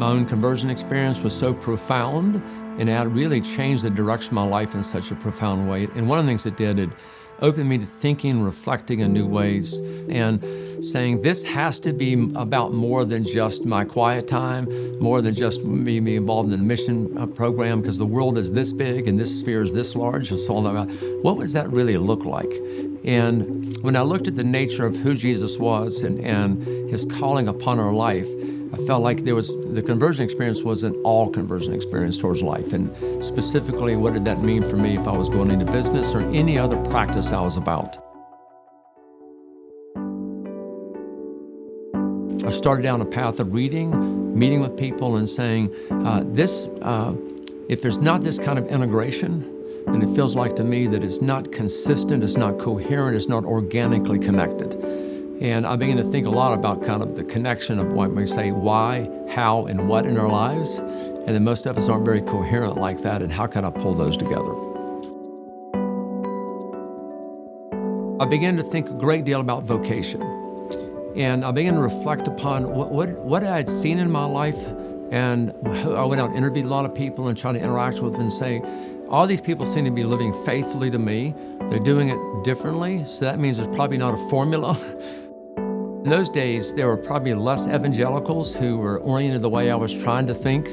My own conversion experience was so profound, and it really changed the direction of my life in such a profound way. And one of the things it did, it opened me to thinking, reflecting in new ways, and saying this has to be about more than just my quiet time, more than just me being involved in a mission program, because the world is this big and this sphere is this large. It's all about what does that really look like? And when I looked at the nature of who Jesus was and his calling upon our life, I felt like the conversion experience was an all conversion experience towards life. And specifically, what did that mean for me if I was going into business or any other practice I was about? I started down a path of reading, meeting with people and saying, if there's not this kind of integration, and it feels like to me that it's not consistent, it's not coherent, it's not organically connected. And I began to think a lot about kind of the connection of what we say why, how, and what in our lives. And then most of us aren't very coherent like that, and how can I pull those together? I began to think a great deal about vocation. And I began to reflect upon what I had seen in my life. And I went out and interviewed a lot of people and tried to interact with them and say, all these people seem to be living faithfully to me. They're doing it differently, so that means there's probably not a formula. In those days, there were probably less evangelicals who were oriented the way I was trying to think.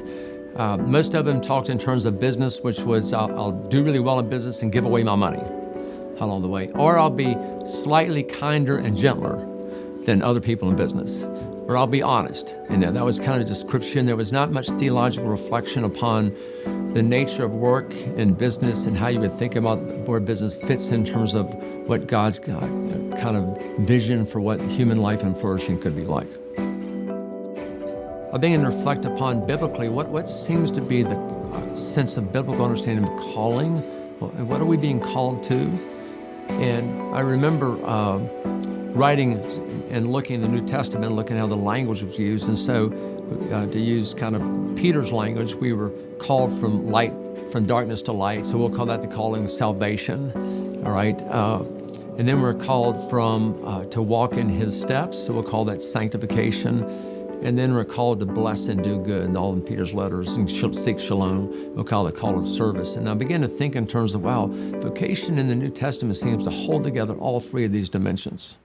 Most of them talked in terms of business, which was I'll do really well in business and give away my money along the way. Or I'll be slightly kinder and gentler than other people in business. Or I'll be honest. And that was kind of a description. There was not much theological reflection upon the nature of work and business and how you would think about where business fits in terms of what God's kind of vision for what human life and flourishing could be like. I began to reflect upon biblically what seems to be the sense of biblical understanding of calling. What are we being called to? And I remember writing and looking in the New Testament, looking at how the language was used. And so to use kind of Peter's language, we were called from darkness to light. So we'll call that the calling of salvation, all right? And then we're called to walk in his steps. So we'll call that sanctification. And then we're called to bless and do good, and all in Peter's letters, and seek shalom. We'll call it the call of service. And I began to think in terms of, wow, vocation in the New Testament seems to hold together all three of these dimensions.